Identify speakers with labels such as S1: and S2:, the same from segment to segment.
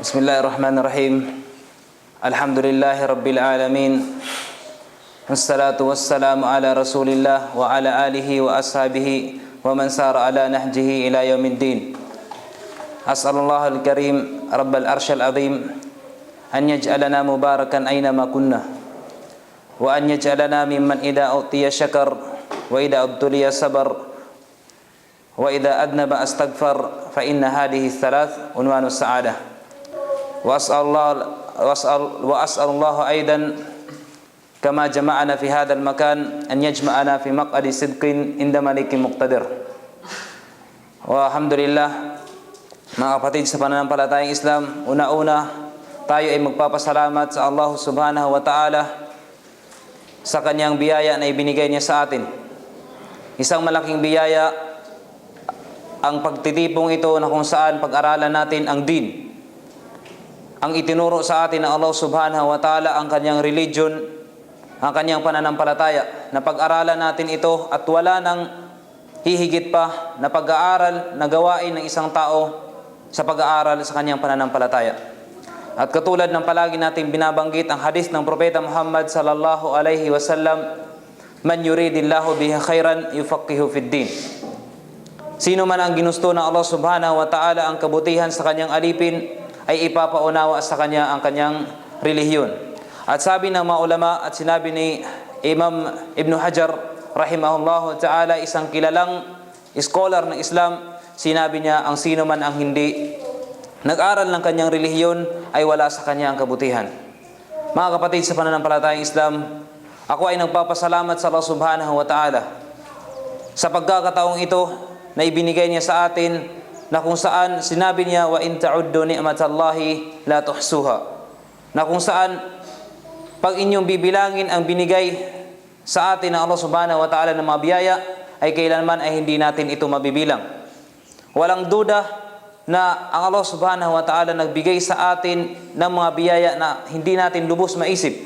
S1: Bismillahirrahmanirrahim. Alhamdulillahi Rabbil Alamin. Wassalatu wassalamu ala Rasulillah wa ala alihi wa ashabihi wa man sara ala nahjihi ila yaumiddin. As'alullah al-karim Rabbal arsyal azim an yaj'alana mubarakan aynama kunna wa an yaj'alana mimman idha utiya syakar wa idha ubtuliya sabar wa idha adnaba astaghfar fa inna hadhihi thalath unwanus sa'adah. وأسأل الله أيضا كما جمعنا في هذا المكان أن يجمعنا في مقعد صدق عند ملك مقتدر. Alhamdulillah, mga kapatid sa pananampalatayang Islam, una-una tayo ay magpapasalamat sa Allah subhanahu wa ta'ala sa kanyang biyaya na ibinigay niya sa atin. Isang malaking biyaya ang pagtitipong ito na kung saan pag-aralan natin ang din. Ang itinuro sa atin ng Allah subhanahu wa ta'ala ang kanyang religion, ang kanyang pananampalataya, na pag-aralan natin ito at wala nang hihigit pa na pag-aaral na gawain ng isang tao sa pag-aaral sa kanyang pananampalataya. At katulad ng palagi natin binabanggit ang hadith ng Propeta Muhammad sallallahu alaihi wasallam, man yuridillahu bihi khairan yufaqihu fid din. Sino man ang ginusto ng Allah subhanahu wa ta'ala ang kabutihan sa kanyang alipin, ay ipapaunawa sa kanya ang kanyang relihiyon. At sabi ng mga ulama at sinabi ni Imam Ibn Hajar rahimahullah ta'ala, isang kilalang scholar ng Islam, sinabi niya ang sino man ang hindi nag-aral ng kanyang relihiyon ay wala sa kanya ang kabutihan. Mga kapatid sa pananampalatayang Islam, ako ay nagpapasalamat sa Allah subhanahu wa ta'ala sa pagkakataong ito na ibinigay niya sa atin, na kung saan sinabi niya, wa in ta'uddu ni'matallahi la tuhsuha, na kung saan pag inyong bibilangin ang binigay sa atin ng Allah subhanahu wa ta'ala ng mga biyaya, ay kailanman ay hindi natin ito mabibilang. Walang duda na ang Allah subhanahu wa ta'ala nagbigay sa atin ng mga biyaya na hindi natin lubos maisip,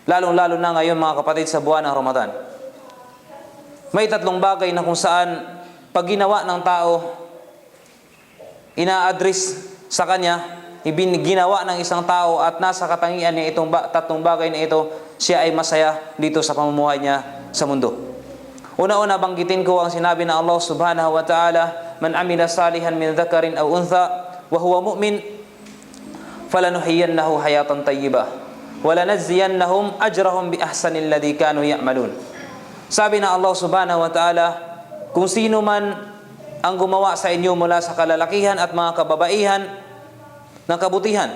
S1: lalong-lalo na ngayon mga kapatid sa buwan ng Ramadan. May tatlong bagay na kung saan pag ginawa ng tao, ina-address sa kanya, ginawa ng isang tao at nasa katangian niya itong tatlong bagay na ito, siya ay masaya dito sa pamumuhay niya sa mundo. Una-una banggitin ko ang sinabi ng Allah subhanahu wa ta'ala, man amila salihan min dhakarin aw untha wa huwa mu'min falanuhyiyannahu hayatan tayyibah wa lanajziyannahum ajrahum bi ahsanil ladhi kanu ya'malun. Sabi ng Allah subhanahu wa ta'ala, kung sino man ang gumawa sa inyo mula sa kalalakihan at mga kababaihan ng kabutihan,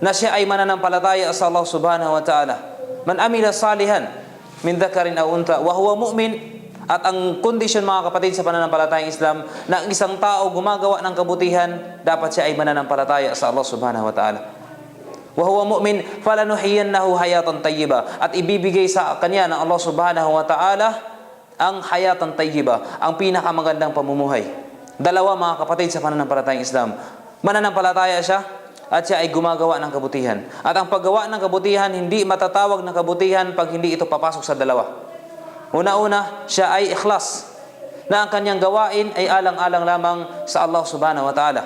S1: na siya ay mananampalataya sa Allah subhanahu wa ta'ala. Man amila salihan min dhakarin aw untha wa huwa mu'min. At ang kondisyon mga kapatid sa pananampalatayang Islam, na ang isang tao gumagawa ng kabutihan, dapat siya ay mananampalataya sa Allah subhanahu wa ta'ala. Wa huwa mu'min falanuhyiyannahu hayatan tayyiba, at ibibigay sa kanya ng Allah subhanahu wa ta'ala ang hayatan tayyiba, ang pinakamagandang pamumuhay. Dalawa mga kapatid sa pananampalatayang Islam, mananampalataya siya at siya ay gumagawa ng kabutihan. At ang paggawa ng kabutihan hindi matatawag na kabutihan pag hindi ito papasok sa dalawa. Una-una, siya ay ikhlas, na ang kanyang gawain ay alang-alang lamang sa Allah subhanahu wa ta'ala.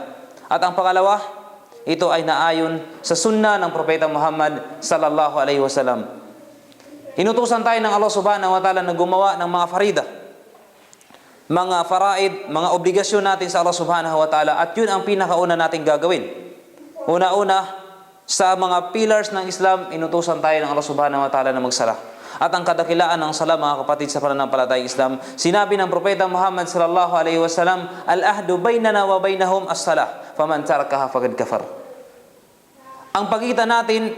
S1: At ang pangalawa, ito ay naayon sa sunnah ng Propeta Muhammad sallallahu alaihi wasallam. Inutusan tayo ng Allah subhanahu wa ta'ala na gumawa ng mga farida, mga faraid, mga obligasyon natin sa Allah subhanahu wa ta'ala, at yun ang pinakauna natin gagawin. Una-una, sa mga pillars ng Islam, inutusan tayo ng Allah subhanahu wa ta'ala na magsala. At ang kadakilaan ng sala mga kapatid sa pananampalatayang Islam, sinabi ng Propeta Muhammad sallallahu alaihi wasallam, al-ahdu bainana wa bainahum as-salah, faman tarakaha faqad kafar. Ang pagitan natin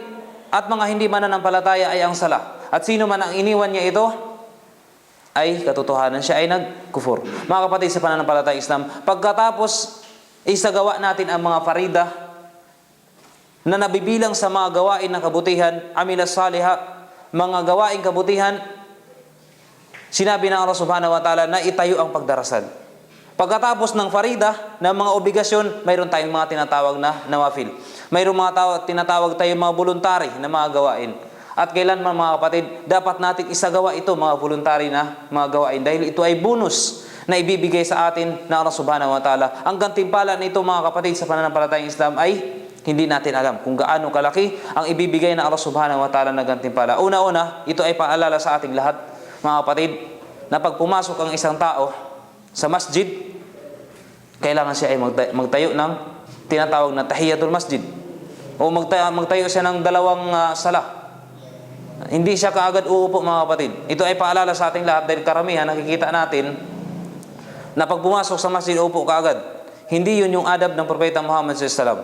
S1: at mga hindi mananampalataya ay ang sala. At sino man ang iniwan niya ito, ay katotohanan siya ay nagkufur. Mga kapatid sa pananampalatayang Islam, pagkatapos isagawa natin ang mga farida na nabibilang sa mga gawain ng kabutihan, amila saliha, mga gawain kabutihan, sinabi ng Allah subhanahu wa ta'ala na itayo ang pagdarasal. Pagkatapos ng farida, ng mga obligasyon, mayroon tayong mga tinatawag na nawafil. Mayroon mga tinatawag tayong mga voluntary na mga gawain. At kailanman mga kapatid, dapat natin isagawa ito mga voluntary na mga gawain, dahil ito ay bonus na ibibigay sa atin na Allah subhanahu wa ta'ala. Ang gantimpala nito mga kapatid sa pananampalatayang Islam ay hindi natin alam kung gaano kalaki ang ibibigay na Allah subhanahu wa ta'ala na gantimpala. Una-una, ito ay paalala sa ating lahat, mga kapatid, na pag pumasok ang isang tao sa masjid, kailangan siya ay magtayo ng tinatawag na tahiyatul masjid. O magtayo siya ng dalawang sala. Hindi siya kaagad uupo, mga kapatid. Ito ay paalala sa ating lahat dahil karamihan nakikita natin na pag pumasok sa masjid, uupo kaagad. Hindi yun yung adab ng Propeta Muhammad sallallahu alaihi wasallam.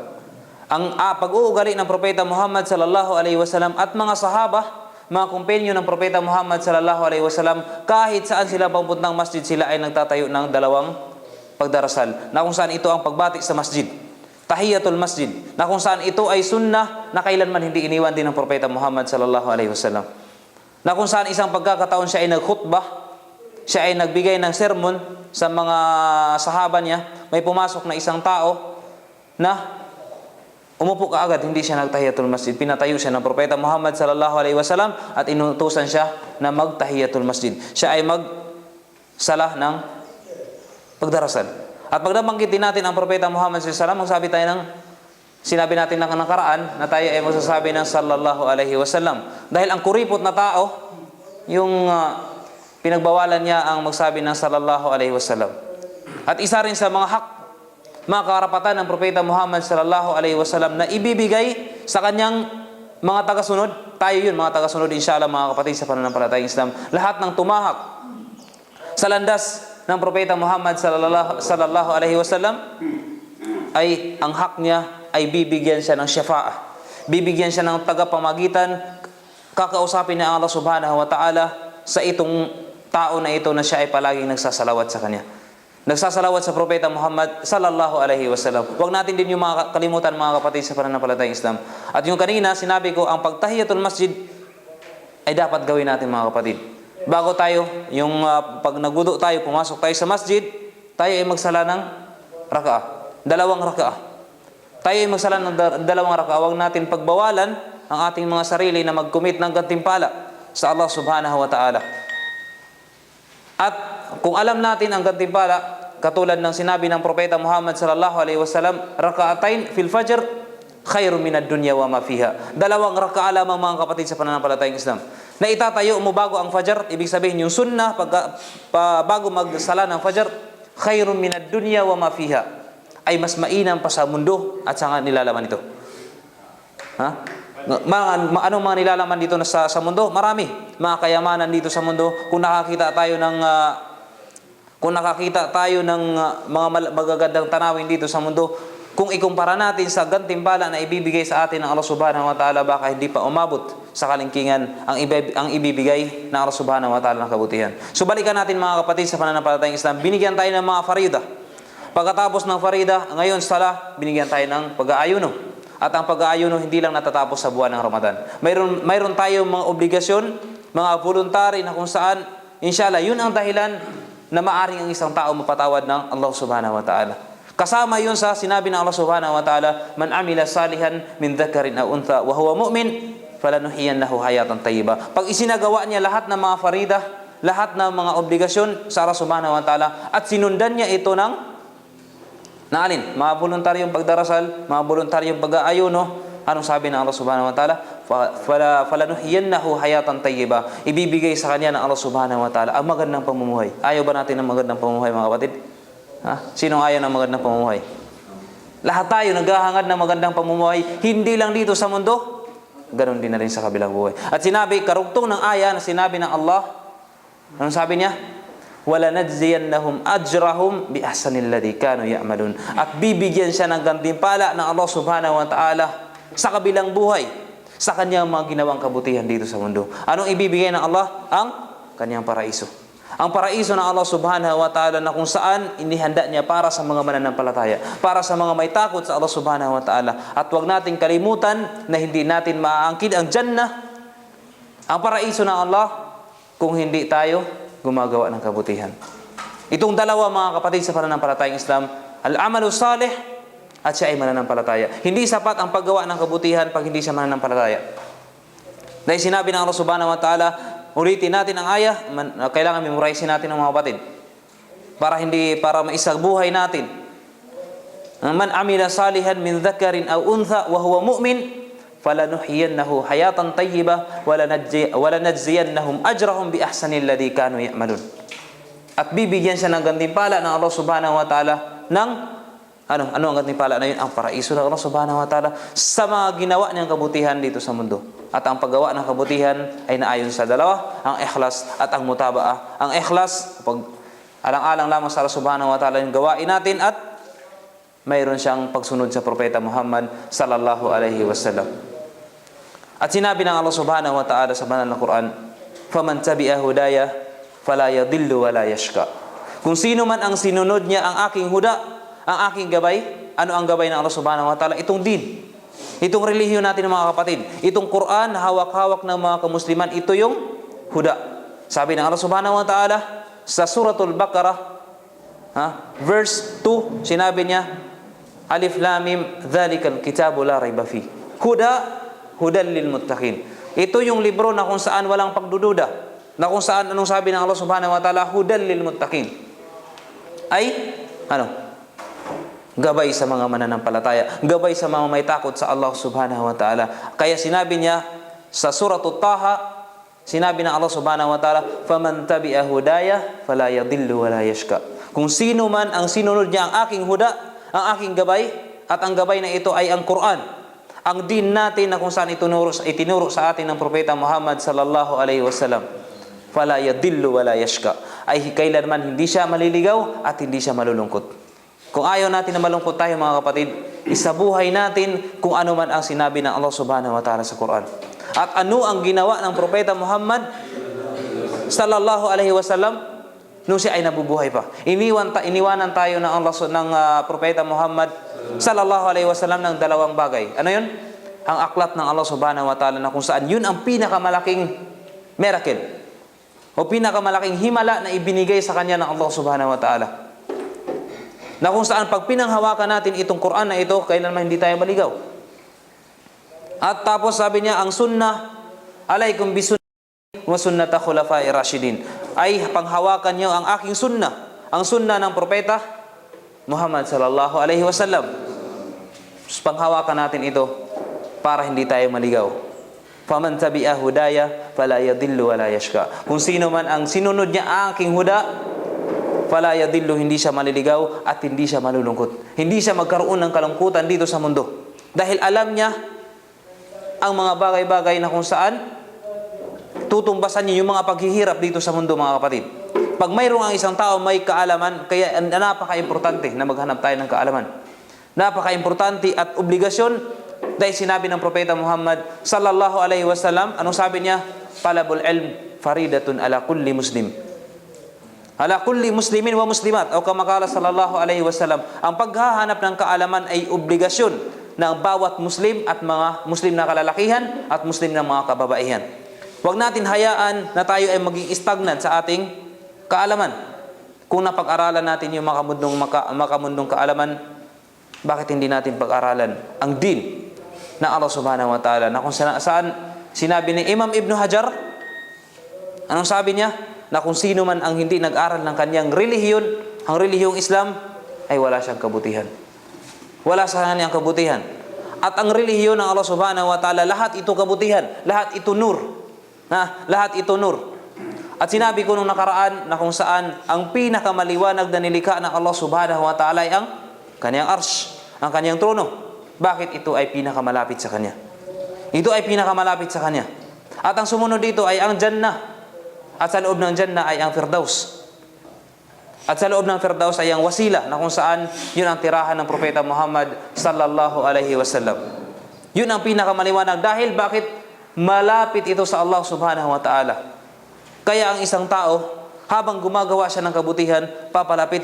S1: Ang pag-uugali ng Propeta Muhammad sallallahu alaihi wasallam at mga sahaba, mga kumpenyo ng Propeta Muhammad sallallahu alaihi wasallam, kahit saan sila papuntang masjid, sila ay nagtatayo ng dalawang pagdarasal, na kung saan ito ang pagbati sa masjid, tahiyatul masjid, na kung saan ito ay sunnah na kailanman hindi iniwan din ng Propeta Muhammad sallallahu alaihi wasallam, na kung saan isang pagkakataon siya ay nagkhutbah, siya ay nagbigay ng sermon sa mga sahaba niya, may pumasok na isang tao na umupo kaagad, hindi siya nagtahiyatul masjid. Pinatayo siya ng Propeta Muhammad sallallahu alaihi wasallam at inutusan siya na magtahiyatul masjid. Siya ay magsala ng pagdarasal. At pag nabanggitin natin ang Propeta Muhammad sallallahu alaihi wasallam, sinabi natin ng nakaraan na tayo ay magsasabi ng sallallahu alaihi wasallam. Dahil ang kuripot na tao, yung pinagbawalan niya ang magsabi ng sallallahu alaihi wasallam. At isa rin sa mga mga karapatan ng Propeta Muhammad sallallahu alaihi wasallam na ibibigay sa kanyang mga tagasunod. Tayo yun, mga tagasunod, inshallah, mga kapatid sa pananampalatayang Islam. Lahat ng tumahak sa landas ng Propeta Muhammad sallallahu alaihi wasallam ay ang hak niya ay bibigyan siya ng syafa'ah. Bibigyan siya ng tagapamagitan, kakausapin niya ang Allah subhanahu wa ta'ala sa itong tao na ito na siya ay palaging nagsasalawat sa kanya. Nagsasalawat sa Propeta Muhammad sallallahu alaihi wasallam. Huwag natin din yung mga kalimutan, mga kapatid sa pananampalatayang Islam. At yung kanina, sinabi ko, ang pagtahiyatul masjid ay dapat gawin natin, mga kapatid. Bago tayo, pag nagwudu tayo, pumasok tayo sa masjid, tayo ay magsala ng raka'ah. Dalawang raka'ah. Tayo ay magsala ng dalawang raka'ah. Huwag natin pagbawalan ang ating mga sarili na mag-commit ng gantimpala sa Allah subhanahu wa ta'ala. At kung alam natin ang gantimpala, katulad ng sinabi ng Propeta Muhammad sallallahu alaihi wasallam, raka'atain fil fajr khairum minad dunya wa ma fiha. Dalawang raka'ah lamang, mga kapatid sa pananampalatayang Islam, na itatayo mo bago ang fajr. Ibig sabihin yung sunnah bago magsala ng fajr, khairum minad dunya wa ma fiha, ay mas mainam pa sa mundo at sa nilalaman nito. Anong mga nilalaman dito sa mundo? Marami. Mga kayamanan dito sa mundo. Kung nakakita tayo ng mga magagandang tanawin dito sa mundo, kung ikumpara natin sa gantimpala na ibibigay sa atin ng Allah subhanahu wa ta'ala, baka hindi pa umabot sa kalingkingan ang ibibigay ng Allah subhanahu wa ta'ala ng kabutihan. So balikan natin, mga kapatid sa pananampalatayang Islam. Binigyan tayo ng mga farida. Pagkatapos ng farida, ngayon sala, binigyan tayo ng pag-aayuno. At ang pag-aayuno hindi lang natatapos sa buwan ng Ramadan. Mayroon tayong mga obligasyon, mga voluntary na kung saan, inshallah, yun ang dahilan na maaring ang isang tao mapatawad ng Allah subhanahu wa ta'ala. Kasama yun sa sinabi ng Allah subhanahu wa ta'ala, man amila salihan min dhakarin aw untha wa huwa mu'min falanuhyiyannahu hayatan tayyiba. Pag isinagawa niya lahat ng mga farida, lahat ng mga obligasyon sa Allah subhanahu wa ta'ala, at sinundan niya ito ng alin? Mga voluntaryong pagdarasal, mga voluntaryong pag-aayuno. Anong sabi ng Allah subhanahu wa ta'ala? Falanuhyiyannahu hayatan tayyiba. Ibibigay sa kanya ng Allah subhanahu wa ta'ala ang magandang pamumuhay. Ayaw ba natin ng magandang pamumuhay, mga kapatid? Sinong ayaw ng magandang pamumuhay? Lahat tayo naghahangad ng magandang pamumuhay. Hindi lang dito sa mundo, ganun din na rin sa kabilang buhay. At sinabi, karugtong ng aya na sinabi ng Allah, anong sabi niya? وَلَنَجْزِيَنَّهُمْ أَجْرَهُمْ بِأَحْسَنِ الَّذِي كَانُوا يَعْمَلُونَ. At bibigyan siya ng gantimpala ng Allah subhanahu wa ta'ala sa kabilang buhay, sa kanyang mga ginawang kabutihan dito sa mundo. Anong ibibigay ng Allah? Ang kanyang paraiso. Ang paraiso ng Allah subhanahu wa ta'ala na kung saan inihanda niya para sa mga mananampalataya, para sa mga may takot sa Allah subhanahu wa ta'ala. At huwag nating kalimutan na hindi natin maaangkin ang Jannah, ang paraiso ng Allah, kung hindi tayo gumagawa ng kabutihan. Itong dalawa, mga kapatid sa pananampalatayang Islam, al-amalu salih at siya ay mananampalataya. Hindi sapat ang paggawa ng kabutihan pag hindi siya mananampalataya. Dahil sinabi ng Allah subhanahu wa ta'ala, ulitin natin ang ayah, kailangan memorize natin ng mga kapatid para maisang buhay natin. Man amila salihan min dhakarin aw untha wa huwa mu'min falanuhyiyannahu hayatan tayyibah wa lanajziyannahum ajrahum bi ahsani alladhi kanu ya'malun. At bibigyan siya ng gantimpala ng Allah Subhanahu wa Ta'ala ng ano ang gantimpala na yun? Ang paraiso ng Allah Subhanahu wa Ta'ala sa mga ginawa niyang kabutihan dito sa mundo. At ang paggawa ng kabutihan ay naayon sa dalawa, ang ikhlas at ang mutabaa. Ang ikhlas, pag alang-alang lamang sa Allah Subhanahu wa Ta'ala yung gawain natin, at mayroon siyang pagsunod sa Propeta Muhammad sallallahu alaihi wasallam. At sinabi ng Allah Subhanahu wa Ta'ala sa banal na Quran, "Faman tabi'a hudaya fala yadillu wala yashqa." Kung sino man ang sinunod niya ang aking huda, ang aking gabay, ano ang gabay ng Allah Subhanahu wa Ta'ala? Itong din. Itong relihiyon natin mga kapatid. Itong Quran, hawak-hawak ng mga kamusliman, ito yung huda. Sabi ng Allah Subhanahu wa Ta'ala sa Suratul Baqarah, verse 2, sinabi niya, Alif Lam Mim, "Dzalikal kitabu la raiba fi." Hudan lil muttaqin. Ito yung libro na kung saan walang pagdududa. Na kung saan, anong sabi ng Allah Subhanahu wa Ta'ala? Hudan lil muttaqin. Ay, gabay sa mga mananampalataya, gabay sa mga may takot sa Allah Subhanahu wa Ta'ala. Kaya sinabi niya sa Suratul Taha, sinabi ng Allah Subhanahu wa Ta'ala, "Faman tabi'a hudaya fala yadillu wala yashqa." Kung sino man ang sinunod niya ang aking huda, ang aking gabay, at ang gabay na ito ay ang Quran, ang din natin na kung saan itinuro sa atin ng Propeta Muhammad sallallahu alaihi wasallam, fala yadillu wala yashqa, ay kailanman hindi siya maliligaw at hindi siya malulungkot. Kung ayaw natin na malungkot tayo mga kapatid, isabuhay natin kung ano man ang sinabi ng Allah Subhanahu wa Ta'ala sa Quran. At ano ang ginawa ng Propeta Muhammad sallallahu alaihi wasallam nung siya ay nabubuhay pa. Iniwanan tayo ng Allah ng Propeta Muhammad sallallahu alaihi wasallam ng dalawang bagay. Ano yun? Ang aklat ng Allah Subhanahu wa Ta'ala, na kung saan yun ang pinakamalaking miracle o pinakamalaking himala na ibinigay sa kanya ng Allah Subhanahu wa Ta'ala. Na kung saan pag pinanghawakan natin itong Quran na ito, kailanman hindi tayo maligaw. At tapos sabi niya, ang sunnah, alaikum bisunnah wa sunnata khulafai rashidin, ay panghawakan niyo ang aking sunnah, ang sunnah ng Propeta Muhammad sallallahu alaihi wasallam. Panghawakan natin ito para hindi tayo maligaw. Faman tabi'a hudaya fala yadillu wala yashqa. Kung sino man ang sinunod niya ang aking huda, fala yadillu, hindi siya maliligaw at hindi siya malulungkot. Hindi siya magkaroon ng kalungkutan dito sa mundo. Dahil alam niya ang mga bagay-bagay na kung saan tutumbasan niya yung mga paghihirap dito sa mundo mga kapatid. Pag mayroong ang isang tao may kaalaman, kaya napaka-importante na maghanap tayo ng kaalaman. Napaka-importante at obligasyon, dahil sinabi ng Propeta Muhammad sallallahu alaihi wasallam, anong sabi niya? Talabul ilm faridatun ala kulli muslim. Ala kulli muslimin wa muslimat. O kama qala sallallahu alaihi wasallam, ang paghahanap ng kaalaman ay obligasyon ng bawat Muslim at mga Muslim na kalalakihan at Muslim na mga kababaihan. Huwag natin hayaan na tayo ay maging stagnant sa ating kaalaman. Kung napag-aralan natin yung makamundong kaalaman, bakit hindi natin pag-aralan ang din na Allah Subhanahu wa Ta'ala, na kung saan sinabi ni Imam Ibn Hajar, anong sabi niya? Na kung sino man ang hindi nag-aral ng kanyang relihiyon, ang relihiyong Islam, ay wala siyang kabutihan. Wala sa kanyang kabutihan. At ang relihiyon ng Allah Subhanahu wa Ta'ala, lahat ito kabutihan, lahat ito nur. Lahat ito nur. At sinabi ko nung nakaraan na kung saan ang pinakamaliwanag na nilikha ng Allah Subhanahu wa Ta'ala ay ang kanyang arsh, ang kanyang trono. Bakit ito ay pinakamalapit sa kanya? Ito ay pinakamalapit sa kanya. At ang sumunod dito ay ang Jannah. At sa loob ng Jannah ay ang Firdaus. At sa loob ng Firdaus ay ang wasila, na kung saan yun ang tirahan ng Propeta Muhammad sallallahu alaihi wasallam. Yun ang pinakamaliwanag. Dahil bakit? Malapit ito sa Allah Subhanahu wa Ta'ala. Kaya ang isang tao, habang gumagawa siya ng kabutihan, papalapit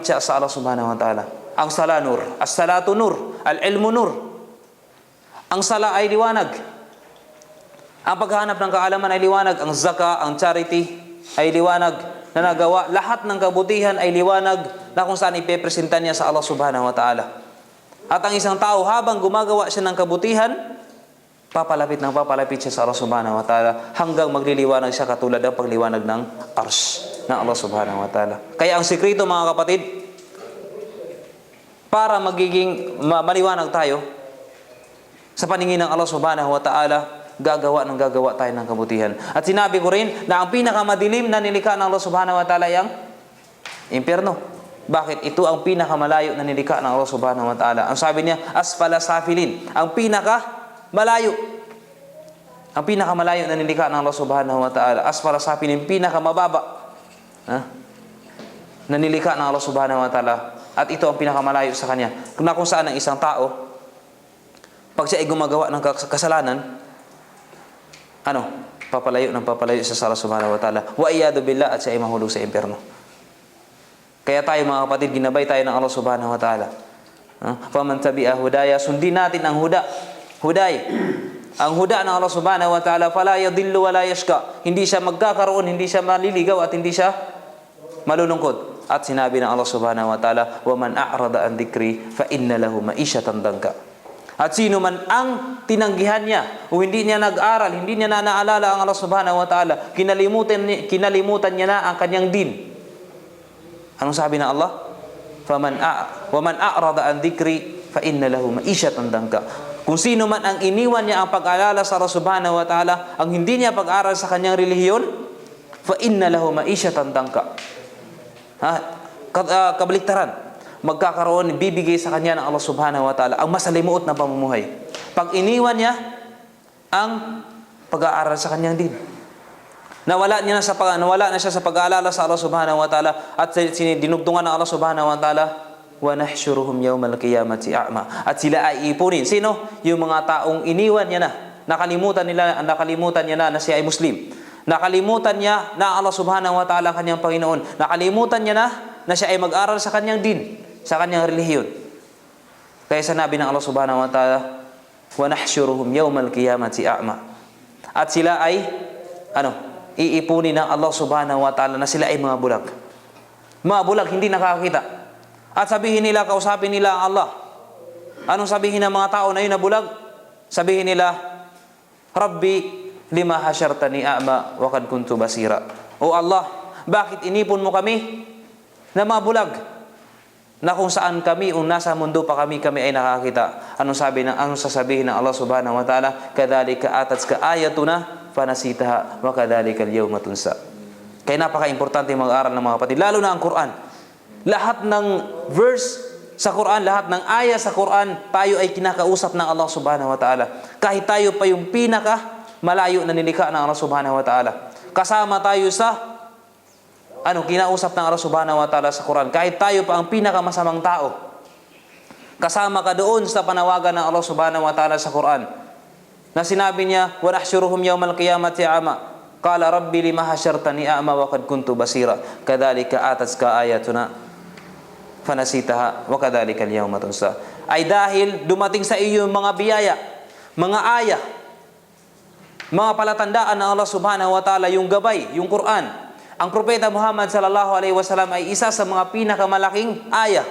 S1: siya sa Allah Subhanahu wa Ta'ala. Ang sala nur, as-salatu nur, al-ilmu nur. Ang sala ay liwanag. Ang paghahanap ng kaalaman ay liwanag. Ang zaka, ang charity ay liwanag na nagawa. Lahat ng kabutihan ay liwanag na kung saan ipepresenta niya sa Allah Subhanahu wa Ta'ala. At ang isang tao, habang gumagawa siya ng kabutihan, papalapit siya sa Allah Subhanahu wa Ta'ala hanggang magliliwanag siya katulad ng pagliwanag ng arsh ng Allah Subhanahu wa Ta'ala. Kaya ang sikreto mga kapatid, para magiging maliwanag tayo sa paningin ng Allah subhanahu wa ta'ala, gagawa tayo ng kabutihan. At sinabi ko rin na ang pinakamadilim na nilikha ng Allah subhanahu wa ta'ala ay ang impyerno. Bakit? Ito ang pinakamalayo na nilikha ng Allah subhanahu wa ta'ala. Ang sabi niya, asfala safilin. Ang pinakamalayo. Ang pinakamalayo na nilikha ng Allah subhanahu wa ta'ala. Asfala safilin, pinakamababa. Na nilikha ng Allah subhanahu wa ta'ala. At ito ang pinakamalayo sa kanya. Kung saan ang isang tao, pag siya ay gumagawa ng kasalanan, papalayo sa Allah subhanahu wa ta'ala. Wa iyadu billah, at siya ay mahulog sa impyerno. Kaya tayo mga kapatid, ginabay tayo ng Allah subhanahu wa ta'ala. Faman tabi'a hudaya, sundin natin ang huday. Ang huda ng Allah subhanahu wa ta'ala, fala yadillu wa la yashqa. Hindi siya magkakaroon, hindi siya maliligaw, at hindi siya malulungkot. At sinabi ng Allah subhanahu wa ta'ala, wa man a'rada an dhikri fa inna lahu ma'isyatan danka. At sino man ang tinanggihan niya o hindi niya nag-aral, hindi niya na naalala ang Allah subhanahu wa ta'ala, kinalimutan niya na ang kanyang din. Anong sabi ng Allah? Wa man a'rada an dhikri fa inna lahu ma'isyatan danka. Kung sino man ang iniwan niya ang pag-alala sa Allah subhanahu wa ta'ala, ang hindi niya pag-aral sa kanyang relihiyon, fa inna lahu ma'isyatan danka. Kabaliktaran, magkakaroon, bibigay sa kanya ng Allah subhanahu wa ta'ala ang masalimuot na pamumuhay. Pag iniwan niya ang pag-aaral sa kanyang din, nawala na siya sa pag-aalala sa Allah subhanahu wa ta'ala, at dinugtungan ng Allah subhanahu wa ta'ala, wa nahsyuruhum yawmal qiyamati a'ma. At sila ay ipunin. Sino? Yung mga taong iniwan niya na. Nakalimutan niya na siya ay Muslim. Nakalimutan niya na Allah subhanahu wa ta'ala kanyang Panginoon. Nakalimutan niya na siya ay mag-aral sa kanyang din, sa kanyang relihiyon. Kaya sinabi ng Allah subhanahu wa ta'ala, wa nahsyuruhum yawmal qiyamati a'ma. At sila ay iipunin ng Allah subhanahu wa ta'ala na sila ay mga bulag. Mga bulag, hindi nakakita. At sabihin nila, kausapin nila ang Allah. Anong sabihin ng mga tao na yun na bulag? Sabihin nila, Rabbi, lima hasyartani a'ma wa kad kuntu basira. O Allah, bakit inipon mo kami na mga bulag? Na kung saan kami, o nasa mundo pa kami ay nakakita. Anong sasabihin ng Allah subhanahu wa ta'ala? Kadhalika atatska ayatuna fanasitaha wa kadhalika al-yawma tunsa. Kaya napaka-importante mag-aaral ng mga kapatid, lalo na ang Quran. Lahat ng verse sa Quran, lahat ng aya sa Quran, tayo ay kinakausap ng Allah subhanahu wa ta'ala. Kahit tayo pa yung malayo na nilikha ng Allah subhanahu wa ta'ala. Kasama tayo sa kinausap ng Allah subhanahu wa ta'ala sa Quran. Kahit tayo pa ang pinakamasamang tao, kasama ka doon sa panawagan ng Allah subhanahu wa ta'ala sa Quran. Na sinabi niya, wa nahsyuruhum yawmal qiyamati a'ma. Qala rabbi lima hasyartani a'ma wa qad kuntu basira. Kadhalika atatska ayatuna fanasitaha wa kadhalika al-yawma tunsa. Ay dahil dumating sa iyo mga biyaya, mga aya, mga palatandaan ng Allah subhanahu wa ta'ala, yung gabay, yung Quran. Ang propeta Muhammad sallallahu alaihi wasallam ay isa sa mga pinakamalaking aya,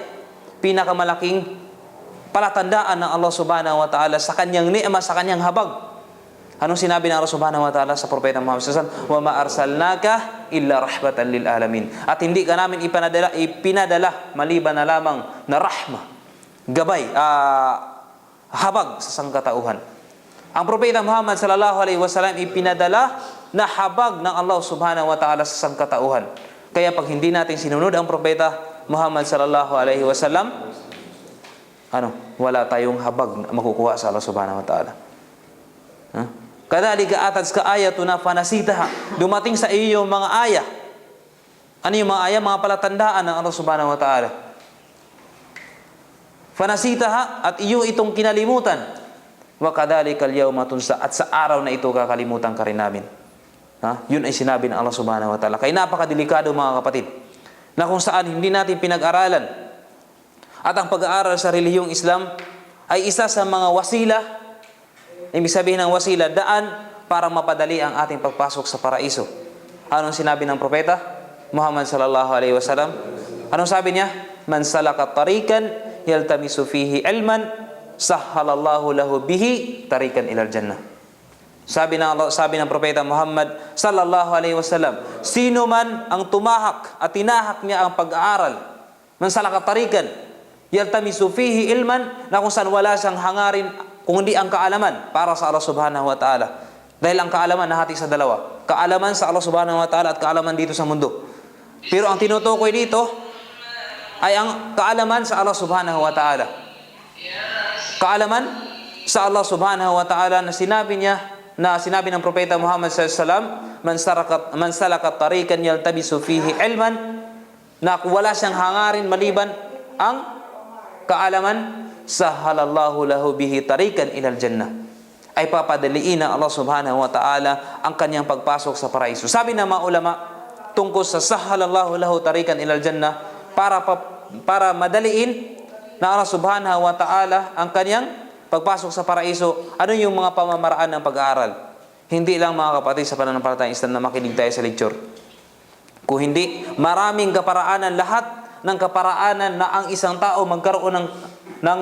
S1: pinakamalaking palatandaan ng Allah subhanahu wa ta'ala sa kanyang ni'ma, sa kanyang habag. Anong sinabi ng Allah subhanahu wa ta'ala sa propeta Muhammad sallallahu alaihi wasallam? Wa ma arsalnaka illa rahmatan lil alamin. At hindi ka namin ipinadala maliban na lamang na rahma, gabay, habag sa sangkatauhan. Ang propeta Muhammad sallallahu alaihi wasallam ipinadala na habag ng Allah subhanahu wa ta'ala sa sangkatauhan. Kaya pag hindi natin sinunod ang propeta Muhammad sallallahu alaihi wasallam, wala tayong habag na makukuha sa Allah subhanahu wa ta'ala. Kadhalika atatska ayatuna fanasitaha. Dumating sa iyo yung mga aya. Ano yung mga aya? Mga palatandaan ng Allah subhanahu wa ta'ala. Fanasitaha, at iyo itong kinalimutan. Wa kadhalika al-yawma tunsa, at sa araw na ito kakalimutan ka rin namin. Yun ay sinabi ng Allah subhanahu wa ta'ala. Kaya napakadelikado mga kapatid, na kung saan hindi natin pinag-aralan. At ang pag-aaral sa relihiyong Islam ay isa sa mga wasila, ibig sabihin ng wasila, daan para mapadali ang ating pagpasok sa paraiso. Anong sinabi ng propeta Muhammad sallallahu alaihi wasallam? Anong sabi niya? Man salaka tarikan yaltamisu fihi ilman sahhalallahu lahu bihi tarikan ilal jannah. Sabi ng propeta Muhammad sallallahu alaihi wasallam, sino man ang tumahak at tinahak niya ang pag-aaral, man salaka tarikan, yaltamisu fihi ilman, na kung saan wala siyang hangarin kung hindi ang kaalaman para sa Allah subhanahu wa ta'ala. Dahil ang kaalaman nahati sa dalawa. Kaalaman sa Allah subhanahu wa ta'ala at kaalaman dito sa mundo. Pero ang tinutukoy dito ay ang kaalaman sa Allah subhanahu wa ta'ala. Kaalaman sa Allah subhanahu wa ta'ala na sinabi ng Propeta Muhammad sallallahu alaihi wasallam, man salakat tariqan yaltabisu fihi ilman, na wala siyang hangarin maliban ang kaalaman, sahalallahu lahu bihi tariqan ilal jannah, ay papadaliin ng Allah subhanahu wa ta'ala ang kanyang pagpasok sa paraiso. Sabi ng mga ulama tungkol sa sahalallahu lahu tariqan ilal jannah, para madaliin na Allah subhanahu wa ta'ala ang kanyang pagpasok sa paraiso, ano yung mga pamamaraan ng pag-aaral? Hindi lang mga kapatid sa pananampalatayang Islam na makinig tayo sa lecture. Kung hindi, maraming kaparaanan, lahat ng kaparaanan na ang isang tao magkaroon ng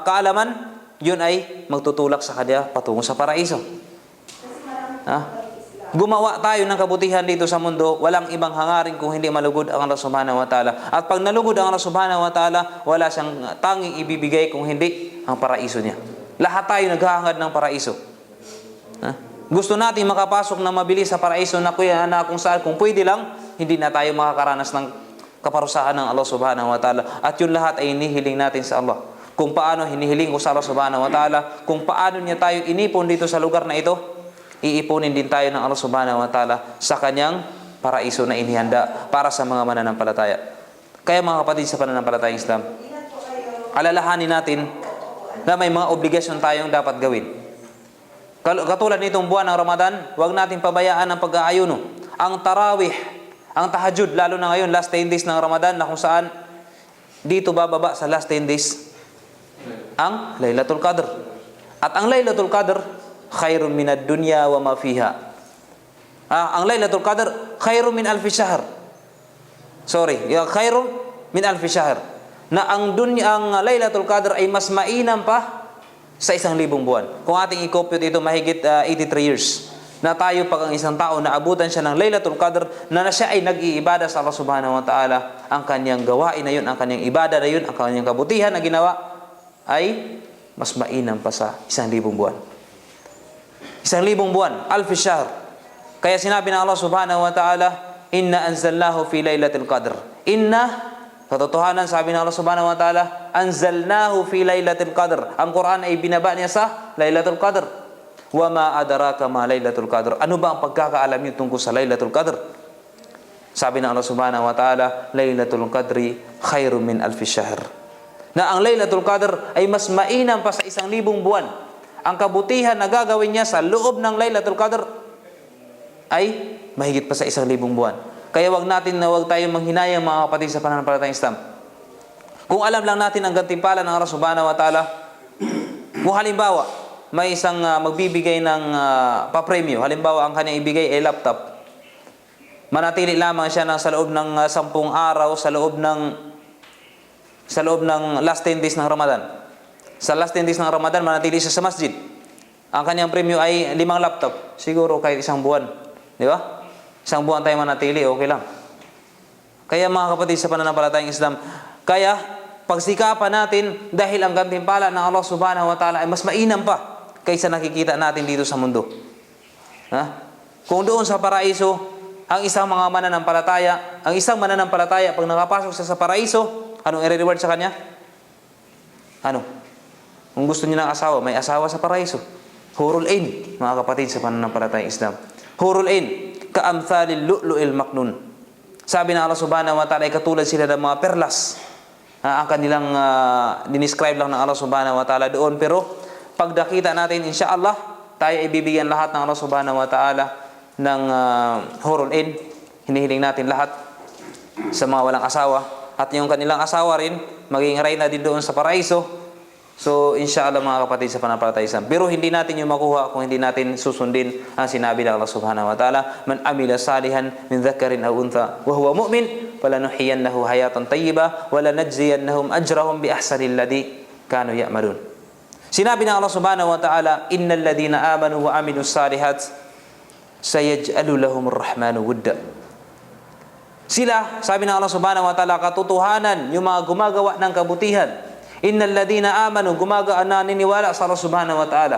S1: kaalaman, yun ay magtutulak sa kanya patungo sa paraiso. Gumawa tayo ng kabutihan dito sa mundo, walang ibang hangarin kung hindi malugod ang Allah subhanahu wa ta'ala. At pag nalugod ang Allah subhanahu wa ta'ala, wala siyang tanging ibibigay kung hindi ang paraiso niya. Lahat tayo naghahangad ng paraiso. Gusto natin makapasok na mabilis sa paraiso na kung saan, kung pwede lang, hindi na tayo makakaranas ng kaparusahan ng Allah subhanahu wa ta'ala. At yun lahat ay hinihiling natin sa Allah. Kung paano hinihiling ko sa Allah subhanahu wa ta'ala, kung paano niya tayo inipon dito sa lugar na ito, iipunin din tayo ng Allah subhanahu wa ta'ala sa kanyang paraiso na inihanda para sa mga mananampalataya. Kaya mga kapatid sa pananampalatayang Islam, alalahanin natin na may mga obligasyon tayong dapat gawin. Katulad nitong buwan ng Ramadan, huwag natin pabayaan ang pag-aayuno. Ang tarawih, ang tahajjud, lalo na ngayon, last 10 days ng Ramadan, na kung saan dito bababa sa last 10 days ang Laylatul Qadr. At ang Laylatul Qadr, khairun minad dunya wa ma fiha. Ang Laylatul Qadr, khairun min alfi shahr. Khairun min alfi shahr. Na ang Laylatul Qadr ay mas mainam pa sa 1,000 buwan. Kung ating i-compute ito, mahigit 83 years na tayo pag ang isang tao na abutan siya ng Laylatul Qadr, na siya ay nag-iibada sa Allah subhanahu wa ta'ala, ang kanyang gawain na yun, ang kanyang ibada na yun, ang kanyang kabutihan na ginawa ay mas mainam pa sa 1,000 buwan. 1,000 buwan, alfi shahr. Kaya sinabi ng Allah subhanahu wa ta'ala, inna anzalnahu fi Laylatul Qadr. Inna, katotohanan, sabi ng Allah subhanahu wa ta'ala, anzalnahu fi Laylatul Qadr. Ang Quran ay binaba niya sa Laylatul Qadr. Wa ma adraka ma Laylatul Qadr. Ano ba ang pagkakaalam niyo tungkol sa Laylatul Qadr? Sabi ng Allah subhanahu wa ta'ala, Laylatul Qadri khairun min alfi shahr. Na ang Laylatul Qadr ay mas mainam pa sa 1,000 buwan. Ang kabutihan na gagawin niya sa loob ng Laylatul Qadr ay mahigit pa sa 1,000 buwan. Kaya wag tayong manghinayang mga kapatid sa pananampalatayang Islam. Kung alam lang natin ang gantimpala ng Allah subhanahu wa ta'ala, kung halimbawa, may isang magbibigay ng papremyo, halimbawa ang kanyang ibigay ay laptop, manatili lamang siya sa loob ng 10 araw, sa loob ng last 10 days ng Ramadan. Sa last 10 days ng Ramadan, manatili siya sa masjid. Ang kanyang premyo ay 5 laptop. Siguro kahit 1 buwan. Di ba? 1 buwan tayo manatili, okay lang. Kaya mga kapatid sa pananampalatayang Islam, kaya pagsikapan natin dahil ang gantimpala ng Allah subhanahu wa ta'ala ay mas mainam pa kaysa nakikita natin dito sa mundo. Kung doon sa paraiso, ang isang mananampalataya pag nakapasok siya sa paraiso, anong i-reward sa kanya? Ano? Kung gusto niya ng asawa, may asawa sa paraiso. Hurul Ain, mga kapatid sa pananampalatayang Islam. Hurul Ain, kaamthalil lu'lu'il maknun. Sabi ng Allah subhanahu wa ta'ala ay katulad sila ng mga perlas. Ang kanilang dinescribe lang ng Allah subhanahu wa ta'ala doon. Pero pag nakita natin, insyaAllah, tayo ay bibigyan lahat ng Allah subhanahu wa ta'ala ng hurul ain. Hinihiling natin lahat sa mga walang asawa. At yung kanilang asawa rin, maging reyna din doon sa paraiso. So, insyaAllah mga kapatid sa pananampalatayang Islam. Pero hindi natin yung makuha kung hindi natin susundin ang sinabi ng Allah subhanahu wa ta'ala, man amila salihan min dhakarin aw untha wa huwa mu'min falanuhyiyannahu hayatan tayyiba wa lanajziyannahum ajrahum bi ahsanil ladhi kanu ya'malun. Sinabi ng Allah subhanahu wa ta'ala, innal ladhina amanu wa amilus salihat sayaj'alu lahumur rahmanu wudda. Sila, sabi ng Allah subhanahu wa ta'ala, katotohanan, yung mga gumagawa ng kabutihan. Innal ladina amanu, naniniwala sa Allah subhanahu wa ta'ala.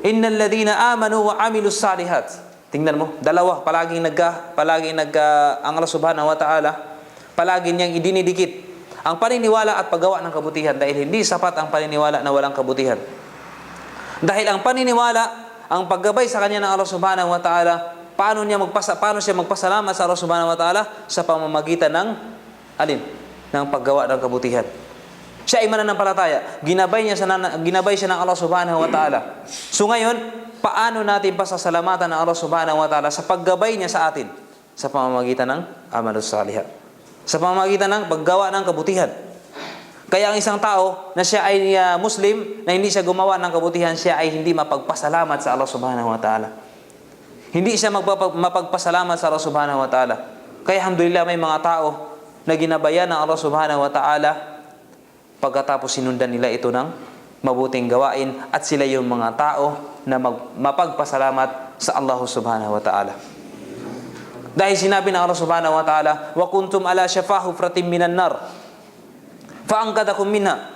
S1: Innal ladina amanu wa amilus salihat. Tingnan mo, dalawa, palaging ang Allah subhanahu wa ta'ala, palaging niyang idinidikit ang paniniwala at paggawa ng kabutihan, dahil hindi sapat ang paniniwala na walang kabutihan. Dahil ang paniniwala, ang paggabay sa kanya ng Allah subhanahu wa ta'ala, paano siya magpasalamat sa Allah subhanahu wa ta'ala? Sa pamamagitan ng ng paggawa ng kabutihan. Siya ay mananampalataya, ginabay siya ng Allah subhanahu wa ta'ala. So ngayon, paano natin pasasalamatan ng Allah subhanahu wa ta'ala sa paggabay niya sa atin? Sa pamamagitan ng amalus salihah, sa pamamagitan ng paggawa ng kabutihan. Kaya ang isang tao na siya ay Muslim, na hindi siya gumawa ng kabutihan, siya ay hindi mapagpasalamat sa Allah subhanahu wa ta'ala. Hindi siya mapagpasalamat sa Allah subhanahu wa ta'ala. Kaya alhamdulillah, may mga tao na ginabayan ng Allah subhanahu wa ta'ala, pagkatapos sinundan nila ito ng mabuting gawain, at sila yung mga tao na mapagpasalamat sa Allah subhanahu wa ta'ala. Dahil sinabi ng Allah subhanahu wa ta'ala, wa kuntum ala shafa hufratin minan nar faangkadakum minha.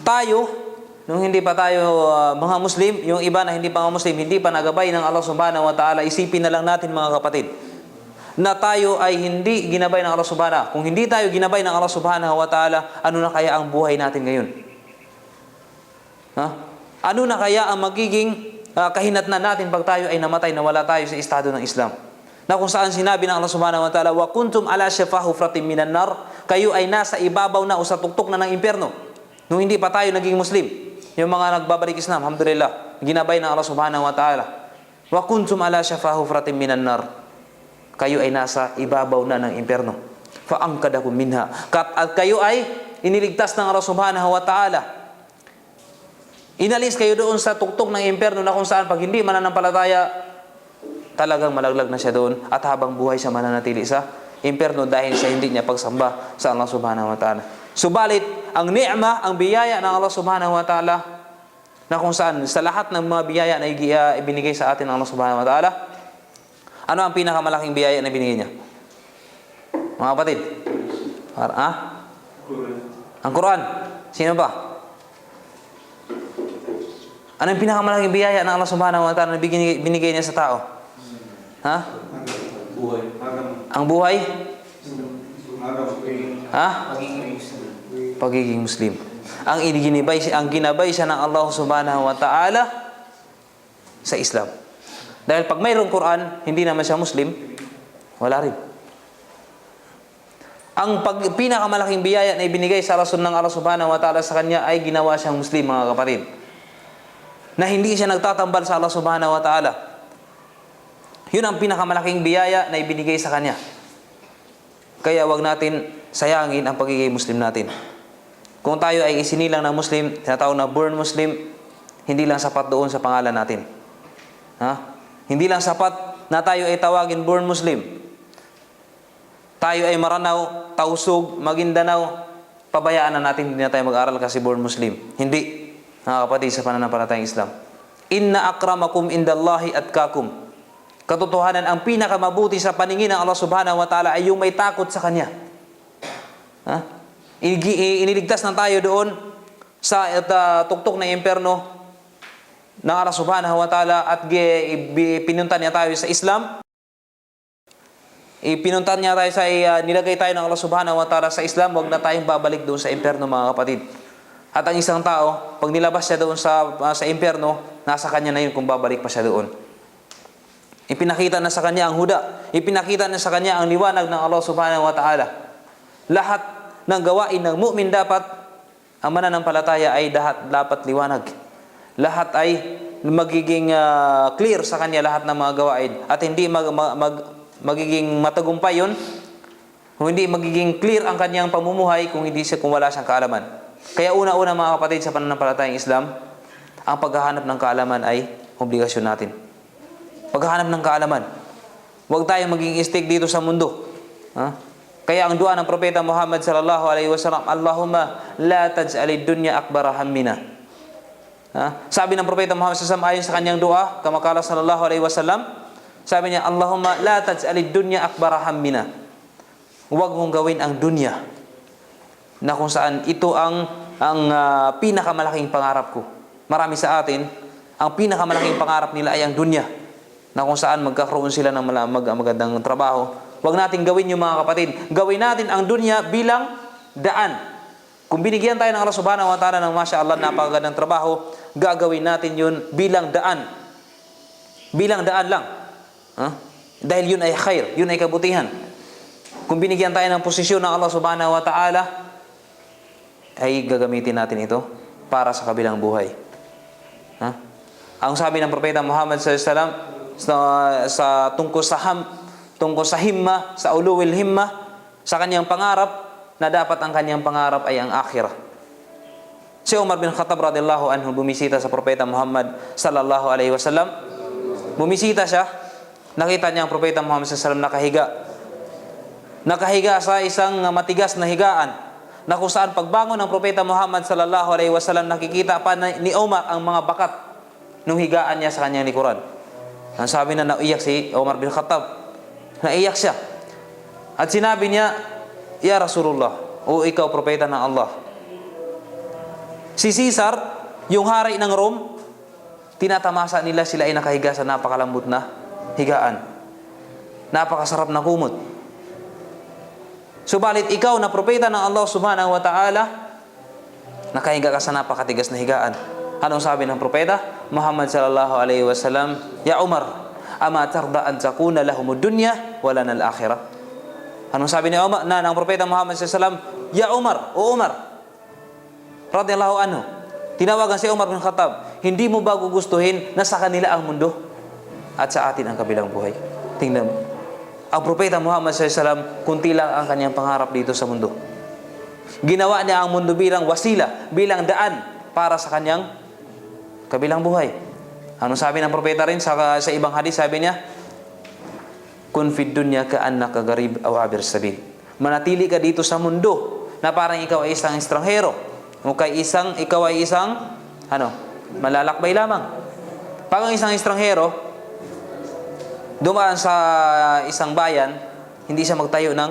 S1: Tayo, nung hindi pa tayo mga Muslim, yung iba na hindi pa mga Muslim, hindi pa nagabay ng Allah subhanahu wa ta'ala, isipin na lang natin mga kapatid, na tayo ay hindi ginabay ng Allah subhanahu. Kung hindi tayo ginabay ng Allah subhanahu wa ta'ala, ano na kaya ang buhay natin ngayon? Ano na kaya ang magiging kahinatnan natin pag tayo ay namatay na wala tayo sa estado ng Islam? Na kung saan sinabi ng Allah subhanahu wa ta'ala, wa kuntum ala shafa hufratin minan nar, kayo ay nasa ibabaw na o sa tuktok na ng impyerno. Nung hindi pa tayo naging Muslim, yung mga nagbabalik Islam, alhamdulillah, ginabay ng Allah subhanahu wa ta'ala, wa kuntum ala shafa hufratin minan nar, kayo ay nasa ibabaw na ng impyerno. Faangkadakum minha, at kayo ay iniligtas ng Allah subhanahu wa ta'ala. Inalis kayo doon sa tuktok ng impyerno, na kung saan pag hindi mananampalataya, talagang malaglag na siya doon, at habang buhay siya mananatili sa impyerno dahil siya hindi niya pagsamba sa Allah subhanahu wa ta'ala. Subalit, ang ni'ma, ang biyaya ng Allah subhanahu wa ta'ala, na kung saan sa lahat ng mga biyaya na ibinigay sa atin ng Allah subhanahu wa ta'ala, ano ang pinakamalaking biyaya na binigay niya? Mga kapatid? Ang Quran. Sino ba? Ano ang pinakamalaking biyaya ng Allah subhanahu wa ta'ala na binigay niya sa tao?
S2: Buhay.
S1: Ang buhay? Pagiging Muslim. Ang ginabay siya ng Allah subhanahu wa ta'ala sa Islam. Dahil pag mayroong Quran, hindi naman siya Muslim, wala rin. Ang pinakamalaking biyaya na ibinigay sa rasul ng Allah subhanahu wa ta'ala sa kanya ay ginawa siyang Muslim, mga kapatid. Na hindi siya nagtatambal sa Allah subhanahu wa ta'ala. Yun ang pinakamalaking biyaya na ibinigay sa kanya. Kaya wag natin sayangin ang pagiging Muslim natin. Kung tayo ay isinilang ng Muslim, tinatawag na born Muslim, hindi lang sapat doon sa pangalan natin. Hindi lang sapat na tayo ay tawagin born Muslim. Tayo ay Maranao, Tausug, Maguindanao, pabayaan na natin, hindi na tayo mag-aral kasi born Muslim. Hindi, mga kapatid, sa pananampalatayang Islam. Inna akramakum indallahi atqakum. Katotohanan, ang pinakamabuti sa paningin ng Allah subhanahu wa ta'ala ay yung may takot sa Kanya. Iniligtas na tayo doon sa tuktok ng impyerno ng Allah subhanahu wa ta'ala, at pinuntan niya tayo sa Islam. Pinuntan niya tayo nilagay tayo ng Allah subhanahu wa ta'ala sa Islam. Huwag na tayong babalik doon sa impyerno, mga kapatid. At ang isang tao, pag nilabas siya doon sa impyerno, nasa kanya na yun kung babalik pa siya doon. Ipinakita na sa kanya ang huda. Ipinakita na sa kanya ang liwanag ng Allah subhanahu wa ta'ala. Lahat ng gawain ng mu'min dapat, ang mananampalataya ay dapat liwanag. Lahat ay magiging clear sa kanya, lahat ng mga gawain. At hindi magiging matagumpay yun, kung hindi magiging clear ang kanyang pamumuhay kung wala siyang kaalaman. Kaya una-una, mga kapatid, sa pananampalatayang Islam, ang paghahanap ng kaalaman ay obligasyon natin. Paghahanap ng kaalaman. Huwag tayong maging istig dito sa mundo. Kaya ang dua ng Propeta Muhammad sallallahu alaihi wasallam, Allahumma la taj'alid dunya akbara hammina. Sabi ng Propeta Muhammad sallallahu alaihi wasallam ayon sa kanyang dua, kama qala sallallahu alaihi wasallam, sabi niya, Allahumma la taj'alid dunya akbara hammina. huwag mong gawin ang dunya na kung saan ito ang pinakamalaking pangarap ko. Marami sa atin, ang pinakamalaking pangarap nila ay ang dunya, na kung saan magkakaroon sila ng magandang trabaho. Huwag natin gawin yung mga kapatid. Gawin natin ang dunya bilang daan. Kung binigyan tayo ng Allah subhanahu wa ta'ala ng masya Allah napakagandang trabaho, gagawin natin yun bilang daan. Bilang daan lang. Dahil yun ay khair, yun ay kabutihan. Kung binigyan tayo ng posisyon ng Allah subhanahu wa ta'ala, ay gagamitin natin ito para sa kabilang buhay. Ang sabi ng Propeta Muhammad SAW tungkol sa himma, sa uluwil himma, sa kanyang pangarap, na dapat ang kanyang pangarap ay ang akhirah. Si Umar bin Khattab radhiyallahu anhu bumisita sa Propeta Muhammad sallallahu alaihi wasallam. Bumisita siya, nakita niya ang Propeta Muhammad sallallahu alaihi wasallam nakahiga sa isang matigas na higaan, na kung saan pagbangon ng Propeta Muhammad sallallahu alaihi wasallam, nakikita pa ni Umar ang mga bakat ng higaan niya sa kanyang likuran. Ang sabi na naiyak si Umar bin Khattab. Naiyak siya. At sinabi niya, "Ya Rasulullah, o ikaw propeta ng Allah, si Caesar, yung hari ng Rome, tinatamasa nila sila ay nakahiga sa napakalambot na higaan. Napakasarap na kumot. Subalit ikaw na propeta ng Allah subhanahu wa ta'ala, nakahiga ka sa napakatigas na higaan." Anong sabi ng propeta Muhammad sallallahu alaihi wasallam? "Ya Umar, ama tarda an takuna lahumud dunya wala nal akhirah." Anong sabi ni Umar ng propeta Muhammad sallallahu alaihi wasallam? "Ya Umar, o Umar radhiyallahu anhu." Tinawagan si Umar bin Khattab, "Hindi mo ba gugustuhin na sa kanila ang mundo at sa atin ang kabilang buhay?" Tingnan mo. Ang propeta Muhammad sallallahu alaihi wasallam, kunti lang ang kanyang pangarap dito sa mundo. Ginawa niya ang mundo bilang wasila, bilang daan para sa kanyang kabilang buhay. Anong sabi ng propeta rin sa ibang hadis? Sabi niya, "Kun fid dunya ka'annaka gharib aw abir sabil." Manatili ka dito sa mundo na parang ikaw ay isang estranghero, o ikaw ay isang malalakbay lamang. Pag ang isang estranghero dumaan sa isang bayan, hindi siya magtayo ng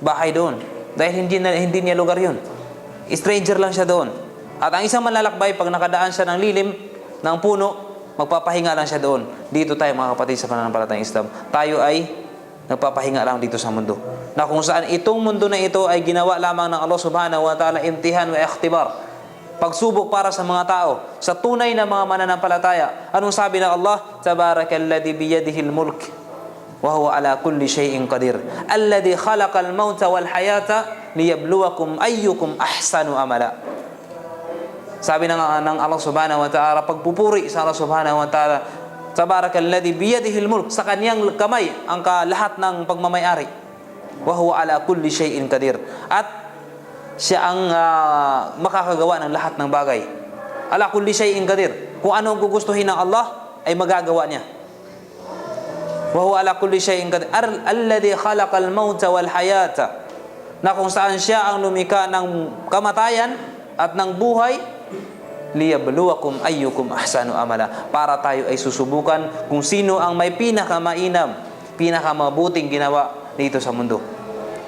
S1: bahay doon dahil hindi niya lugar yun. Stranger lang siya doon. At ang isang malalakbay, pag nakadaan siya ng lilim ng puno, magpapahinga lang siya doon. Dito tayo mga kapatid sa pananampalatayang Islam, tayo ay nagpapahinga lang dito sa mundo, na kung saan itong mundo na ito ay ginawa lamang ng Allah subhanahu wa ta'ala imtihan wa ikhtibar, pagsubok para sa mga tao, sa tunay na mga mananampalataya. Anong sabi ng Allah? "Tabarakalladzi biyadihil mulk wa huwa ala kulli shay'in qadir, alladzi khalaqal mauta wal hayata liyabluwakum ayyukum ahsanu amala." Sabi ng Allah subhanahu wa ta'ala, pagpupuri sa Allah subhanahu wa ta'ala, "Tabarakalladzi biyadihil mulk," sa kanyang kamay ang lahat ng pagmamayari. "Wa huwa ala kulli shay'in qadir," at siya ang makakagawa ng lahat ng bagay. Ala kulli shay'in qadir. Kung ano ang gugustuhin ng Allah ay magagawa niya. Wa huwa ala kulli shay'in qadir, alladhi khalaqal mauta wal hayata, na kung saan siya ang lumikha ng kamatayan at ng buhay, liyabluwakum ayyukum ahsanu amala, para tayo ay susubukan kung sino ang may pinakamainam, pinakamabuting ginawa dito sa mundo.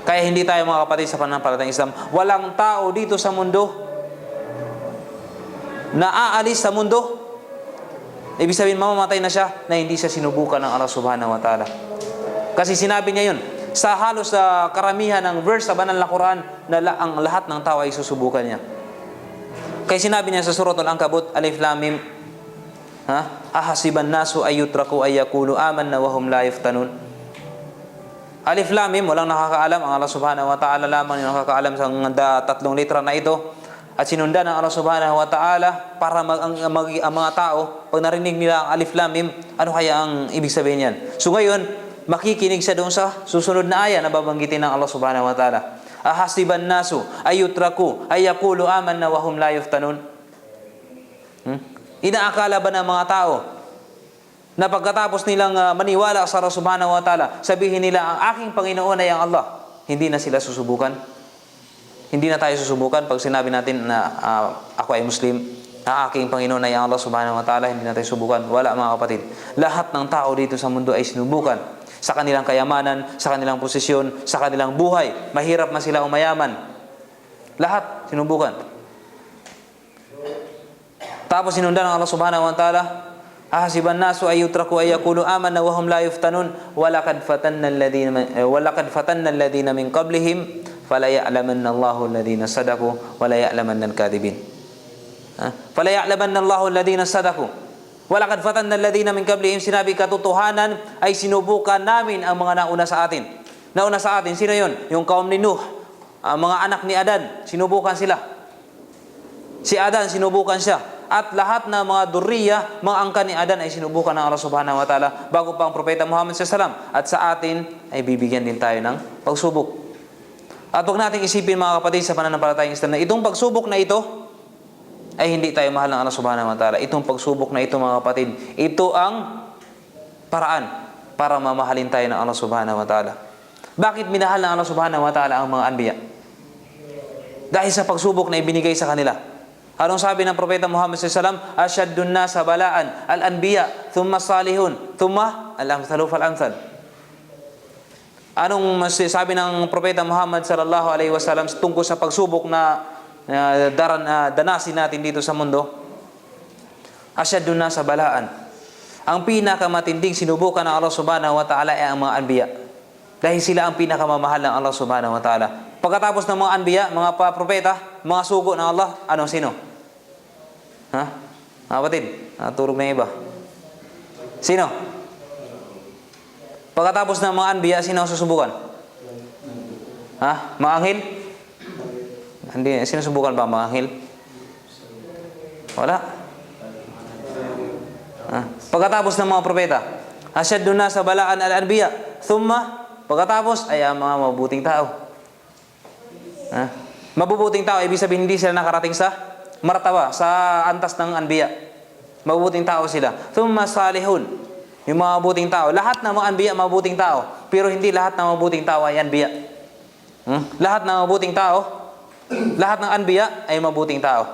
S1: Kaya hindi tayo mga kapatid sa pananampalatayang Islam, walang tao dito sa mundo na aalis sa mundo, ibig sabihin mamamatay na siya, na hindi siya sinubukan ng Allah subhanahu wa ta'ala. Kasi sinabi niya yun sa halos sa karamihan ng verse sa banal na Quran, na ang lahat ng tao ay susubukan niya. Kaya sinabi niya sa Suratul Ankabut, Alif Lam Mim, "Ahasiban nasu ayyutraku ayyakulu amanna wa hum la yuftanun." Alif Lam Mim, walang nakakaalam, ang Allah subhanahu wa ta'ala lamang yung nakakaalam sa tatlong litra na ito. At sinundan ng Allah subhanahu wa ta'ala para ang mga tao, pag narinig nila ang Alif Lam Mim, ano kaya ang ibig sabihin yan? So ngayon, makikinig siya doon sa susunod na aya na babanggitin ng Allah subhanahu wa ta'ala. "Ahasiban nasu ayyutraku ayyakulu amanna wa hum la yuftanun." Inaakala ba ng mga tao na pagkatapos nilang maniwala sa Allah subhanahu wa ta'ala, sabihin nila ang aking Panginoon ay ang Allah, hindi na sila susubukan? Hindi na tayo susubukan pag sinabi natin na ako ay Muslim, ang aking Panginoon ay ang Allah subhanahu wa ta'ala, hindi na tayo subukan. Wala mga kapatid. Lahat ng tao dito sa mundo ay sinubukan. Sa kanilang kayamanan, sa kanilang posisyon, sa kanilang buhay. Mahirap man sila o mayaman. Lahat sinubukan. Tapos sinundan ng Allah subhanahu wa ta'ala, ahasiban nasu ay yutraku ay yaqulu amanna wa hum la yuftanun walaqad fatanna alladhina min qablihim fala ya'lamanna Allahu alladhina sadaqu wa la ya'lamanna al-kadhibin. Fala ya'lamanna Allahu alladhina sadaqu walaqad fatanna alladhina min qablihim, sinabi katotohanan ay sinubukan namin ang mga nauna sa atin. Nauna sa atin, sino yon? Yung kaum ni Nuh, ang mga anak ni Adan, sinubukan sila. Si Adan, sinubukan siya. At lahat ng mga durriya, mga angkan ni Adan ay sinubukan ng Allah subhanahu wa ta'ala bago pa ang propeta Muhammad SAW. At sa atin ay bibigyan din tayo ng pagsubok. At huwag nating isipin mga kapatid sa pananampalatayang Islam na itong pagsubok na ito ay hindi tayo mahal ng Allah subhanahu wa ta'ala. Itong pagsubok na ito mga kapatid, ito ang paraan para mamahalin tayo ng Allah subhanahu wa ta'ala. Bakit minahal ng Allah subhanahu wa ta'ala ang mga anbiya? Dahil sa pagsubok na ibinigay sa kanila. Anong sabi ng propeta Muhammad SAW? Asyaddun nasa balaan al-anbiya, thumma salihun, thumma al-amthalu fal-amthal. Anong sabi ng propeta Muhammad SAW tungkol sa pagsubok na danasin natin dito sa mundo? Asyaddun nasa balaan. Ang pinakamatinding sinubukan ng Allah subhanahu wa ta'ala ay ang mga anbiya. Dahil sila ang pinakamamahal ng Allah subhanahu wa ta'ala. Pagkatapos ng mga anbiya, mga propeta, mga sugo ng Allah, sino? Ha? Mga kapatid, turog na iba. Sino? Pagkatapos ng mga anbiya, sino ang susubukan? Ha? Mga anghel? Hindi, sino subukan ba mga anghel? Wala. Ha? Pagkatapos ng mga propeta, asyadun na sa balaan al-anbiya, thumma, pagkatapos ay ang mga mabubuting tao. Ha? Mabubuting tao, ibig sabihin hindi sila nakarating sa martaba, sa antas ng anbiya. Mabubuting tao sila. Thumma salihun, yung mga mabubuting tao. Lahat ng mga anbiya mabubuting tao, pero hindi lahat ng mabubuting tao ay anbiya. Lahat ng mabubuting tao, lahat ng anbiya ay mabuting tao.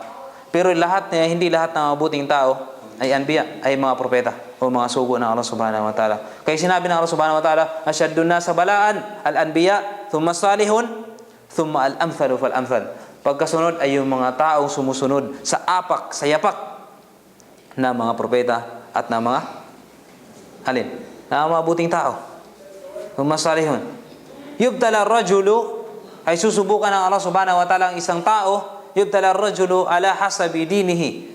S1: Pero hindi lahat ng mabuting tao ay anbiya, ay mga propeta o mga sugo ng Allah subhanahu wa ta'ala. Kaya sinabi ng Allah subhanahu wa ta'ala, asyadun nasa balaan al-anbiya, thumma salihun, thumma al-amthalu fal-amthal. Pagkasunod ay yung mga taong sumusunod sa apak, sa yapak na mga propeta at na mga alin? Na mabuting tao. Thumma salihun. Yubtala rajulu, ay susubukan ng Allah subhanahu wa ta'ala ang isang tao, yubtala rajulu ala hasabi dinihi,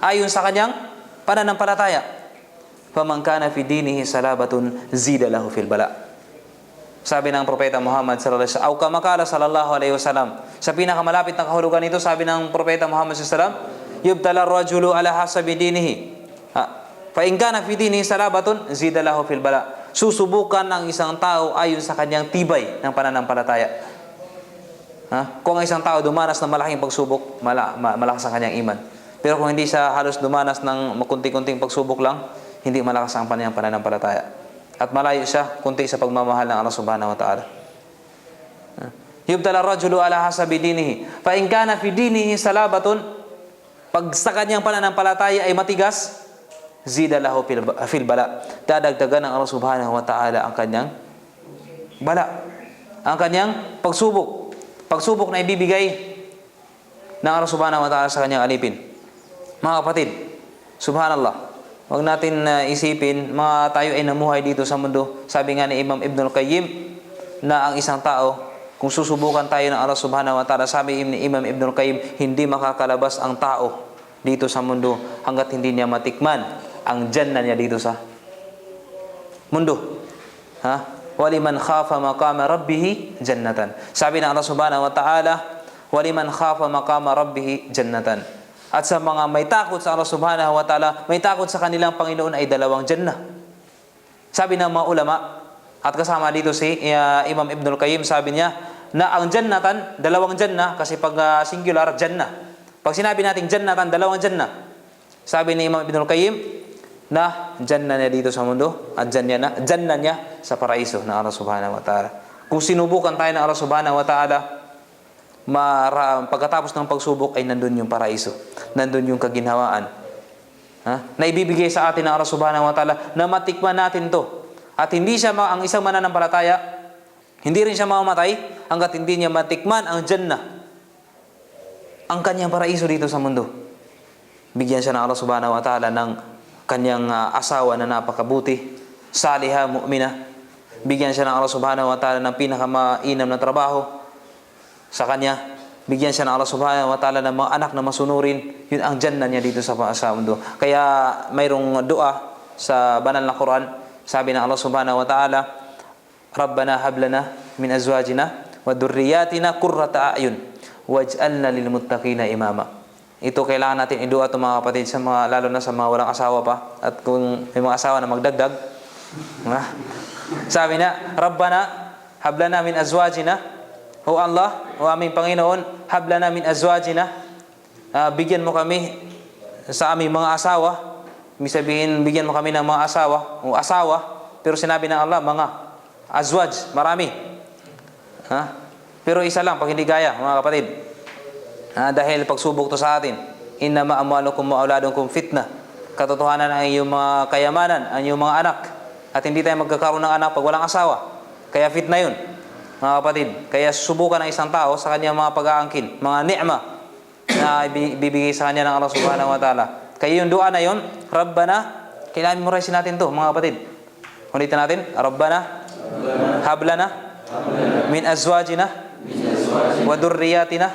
S1: ayon sa kanyang pananampalataya. Faman kana fi dinihi salabatun zida lahu fil bala. Sabi ng propeta Muhammad sallallahu alaihi wasallam, kamakala sallallahu alaihi wasallam, sa pinakamalapit na kahulugan nito, sabi ng propeta Muhammad sallallahu alaihi wasallam, yubtala rajulu ala hasabi dinihi. Fa in kana fi dinihi salabatun zida lahu fil bala. Susubukan ng isang tao ayon sa kanyang tibay ng pananampalataya. Kung ang isang tao dumanas ng malaking pagsubok, malakas ang kanyang iman. Pero kung hindi siya halos dumanas ng makunti-kunting pagsubok lang, hindi malakas ang kanyang pananampalataya. At malayo siya kunti sa pagmamahal ng Allah subhanahu wa ta'ala. Yubtala rajulu ala hasabi dinihi. Fa in kana fi dinihi salabatun, pag sa kanyang pananampalataya ay matigas, zida lahu fil bala. Dadagdagan ng Allah subhanahu wa ta'ala ang kanyang bala. Ang kanyang pagsubok. Pagsubok na ibibigay ng Allah subhanahu wa ta'ala sa kanyang alipin. Mga kapatid, subhanallah, huwag natin isipin, tayo ay namuhay dito sa mundo. Sabi nga ni Imam Ibn al-Qayyim na ang isang tao, kung susubukan tayo ng Allah subhanahu wa ta'ala, sabi ni Imam Ibn al-Qayyim, hindi makakalabas ang tao dito sa mundo hanggat hindi niya matikman ang jannah niya dito sa mundo. Waliman khafa maqama rabbih jannatan. Sabi ng Allah subhanahu wa ta'ala, waliman khafa maqama rabbih jannatan. At sa mga may takot sa Allah subhanahu wa ta'ala, may takot sa kanilang Panginoon ay dalawang jannah. Sabi ng mga ulama, at kasama dito si Imam Ibn al-Qayyim, sabi niya na ang jannatan, dalawang jannah, kasi pag singular, jannah. Pag sinabi natin jannatan, dalawang jannah. Sabi ni Imam Ibn al-Qayyim na jannah niya dito sa mundo at jannah niya sa paraiso ng Allah subhanahu wa ta'ala. Kung sinubukan tayo ng Allah subhanahu wa ta'ala, pagkatapos ng pagsubok ay nandun yung paraiso, nandun yung kaginhawaan na ibibigay sa atin ng Allah subhanahu wa ta'ala, na matikman natin to. At hindi siya ang isang mananampalataya, hindi rin siya mamamatay hanggat hindi niya matikman ang Jannah, ang kanyang paraiso dito sa mundo. Bigyan siya ng Allah subhanahu wa ta'ala ng kanyang asawa na napakabuti, saliha, mu'mina. Bigyan siya ng Allah subhanahu wa ta'ala ng pinakamainam na trabaho sa kanya. Bigyan siya ng Allah subhanahu wa ta'ala ng mga anak na masunurin. Yun ang Jannah niya dito sa mundo. Kaya mayroong dua sa banal na Quran. Sabi ng Allah subhanahu wa ta'ala, Rabbana hablana min azwajina wa dhurriyyatina qurrata a'yun waj'alna lil muttaqina imama. Ito kailangan natin idua ito mga kapatid, sa mga, lalo na sa mga walang asawa pa, at kung may mga asawa na magdagdag. Sabi na, Rabbana hablana min azwajina, O Allah, o aming Panginoon, hablana min azwajina, bigyan mo kami sa aming mga asawa. Ibig sabihin, bigyan mo kami ng mga asawa o asawa, pero sinabi ng Allah, mga azwaj, marami. Pero isa lang, pag hindi gaya, mga kapatid. Dahil pagsubok to sa atin, innama amwalukum wa auladukum fitna. Katotohanan ang iyong mga kayamanan, ang iyong mga anak. At hindi tayo magkakaroon ng anak pag walang asawa. Kaya fitna yun, mga kapatid. Kaya subukan ng isang tao sa kanyang mga pag-aangkin, mga ni'ma na ibibigay sa kanya ng Allah subhanahu wa ta'ala. Kaya yung dua na yun, Rabbana, kailangan memorize natin to, mga kapatid. Ulitin natin, Rabbana hablana min azwajina wa dhurriyyatina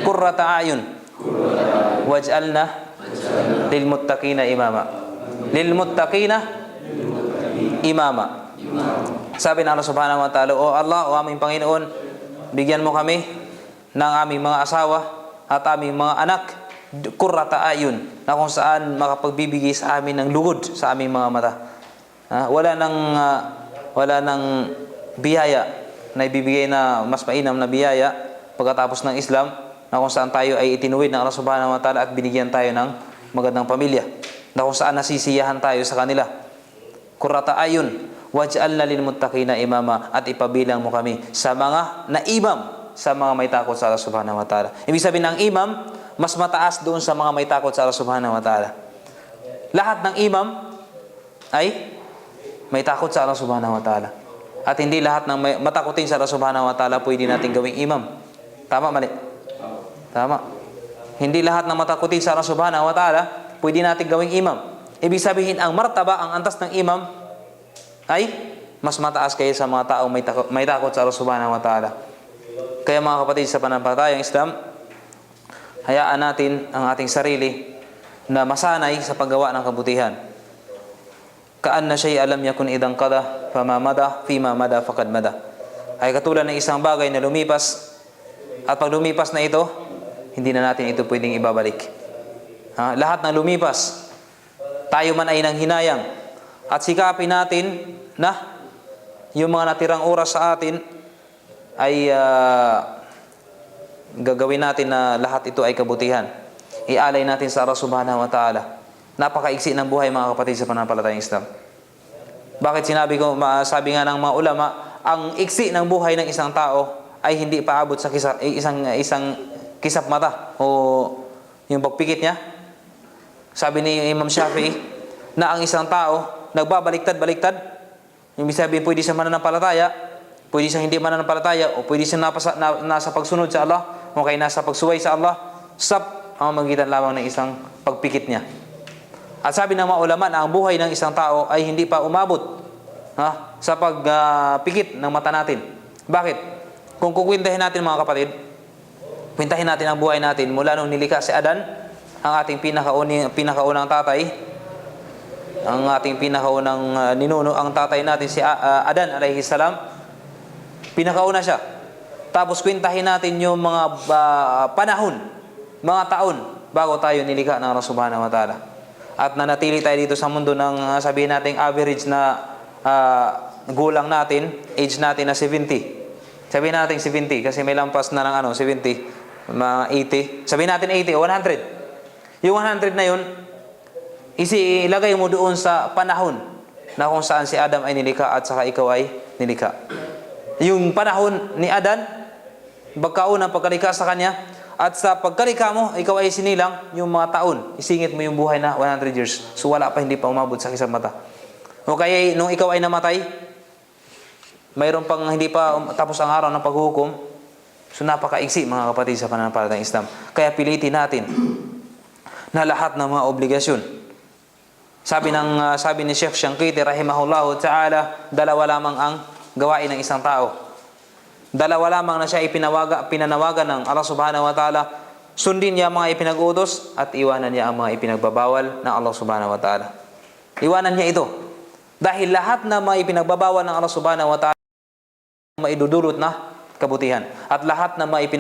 S1: qurrata a'yun waj'alna lil muttaqina imama. Lil muttaqina imama. Sabi ng Allah subhanahu wa ta'ala, O Allah, o aming Panginoon, bigyan mo kami ng aming mga asawa at aming mga anak qurrata a'yun, na kung saan makapagbibigay sa amin ng lugod sa aming mga mata. Wala nang biyaya na ibibigay na mas mainam na biyaya pagkatapos ng Islam, na kung saan tayo ay itinuwid ng Allah subhanahu wa ta'ala at binigyan tayo ng magandang pamilya, na kung saan nasisiyahan tayo sa kanila. Qurrata a'yun waj'alna lil muttaqina imama, at ipabilang mo kami sa mga naimam, sa mga may takot sa Allah subhanahu wa ta'ala. Ibig sabihin ng imam, mas mataas doon sa mga may takot sa Allah subhanahu wa ta'ala. Lahat ng imam ay may takot sa Allah subhanahu wa ta'ala. At hindi lahat ng may matakotin sa Allah subhanahu wa ta'ala pwede natin gawing imam. Tama, mali? Tama. Hindi lahat ng matakotin sa Allah subhanahu wa ta'ala pwede natin gawing imam. Ibig sabihin, ang martaba, ang antas ng imam ay mas mataas kaya sa mga taong may takot sa Allah subhanahu wa ta'ala. Kaya mga kapatid, sa pananampalatayang Islam, hayaan natin ang ating sarili na masanay sa paggawa ng kabutihan. Ka'anna shay'a lam yakun idang qada fama mada fima mada faqad mada. Ay katulad ng isang bagay na lumipas, at pag lumipas na ito, hindi na natin ito pwedeng ibabalik. Lahat ng lumipas, tayo man ay nanghinayang, at sikapin natin na yung mga natirang oras sa atin ay gagawin natin na lahat ito ay kabutihan. Ialay natin sa Allah subhanahu wa ta'ala. Napakaiksi ng buhay, mga kapatid, sa pananampalatayang Islam. Bakit sabi nga ng mga ulama, ang iksi ng buhay ng isang tao ay hindi paabot sa isang kisap mata o yung pagpikit niya. Sabi ni Imam Shafi'i na ang isang tao nagbabaliktad-baliktad. Yung sabihin, pwede siya mananampalataya, pwede siya hindi mananampalataya, o pwede siya nasa pagsunod sa Allah, o kaya nasa pagsuway sa Allah, ang magitan lamang ng isang pagpikit niya. At sabi ng mga ulama na ang buhay ng isang tao ay hindi pa umabot sa pagpikit ng mata natin. Bakit? Kung kukwintahin natin, mga kapatid, kwintahin natin ang buhay natin mula nung nilikha si Adan, ang ating pinakaunang tatay, ang ating pinakaunang ninuno, ang tatay natin si Adan alayhi salam, pinakauna siya. Tapos kwintahin natin yung mga panahon, mga taon bago tayo nilikha ng Allah subhanahu wa ta'ala. At nanatili tayo dito sa mundo ng sabihin natin average na gulang natin, age natin na 70. Sabihin natin 70 kasi may lampas na ng 70, mga 80. Sabihin natin 80 o 100. Yung 100 na yun, ilagay mo doon sa panahon na kung saan si Adam ay nilikha at saka ikaw ay nilikha. Yung panahon ni Adan, pagkaunang pagkalikha sa kanya, at sa pagkalikha mo, ikaw ay sinilang yung mga taon. Isingit mo yung buhay na 100 years. So wala pa, hindi pa umabot sa kisang mata. O kaya nung ikaw ay namatay, mayroon pang hindi pa tapos ang araw ng paghuhukom. So napakaigsi mga kapatid sa pananampalatayang Islam. Kaya pilitin natin na lahat ng mga obligasyon. Sabi ni Sheikh Shankiti rahimahullahu ta'ala, dalawa lamang ang gawain ng isang tao. Dalawa lamang na siya pinanawagan ng Allah subhanahu wa ta'ala. Sundin niya ang mga ipinag-utos at iwanan niya ang mga ipinagbabawal ng Allah subhanahu wa ta'ala. Iwanan niya ito. Dahil lahat na mga ipinagbabawal ng Allah subhanahu wa ta'ala maidudulot na kabutihan. At lahat na mga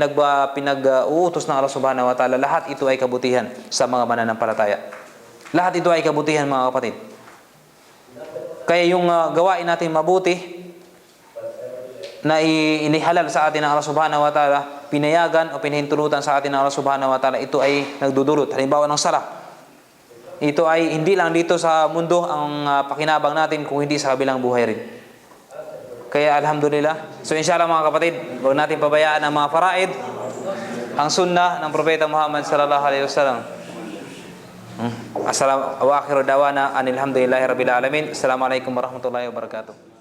S1: pinag-uutos ng Allah subhanahu wa ta'ala, lahat ito ay kabutihan sa mga mananampalataya. Lahat ito ay kabutihan mga kapatid. Kaya yung gawain natin mabuti na inihalal sa atin ng Allah subhanahu wa ta'ala, pinayagan o pinahintulutan sa atin ng Allah subhanahu wa ta'ala, ito ay nagdudulot. Halimbawa ng sala. Ito ay hindi lang dito sa mundo ang pakinabang natin, kung hindi sa kabilang buhay rin. Kaya alhamdulillah. So inshallah mga kapatid, huwag natin pabayaan ang mga faraid, ang sunnah ng Propeta Muhammad sallallahu alaihi wasallam. Wa akhiru dawana anil hamdulillahi rabbil alamin. Assalamualaikum warahmatullahi wabarakatuh.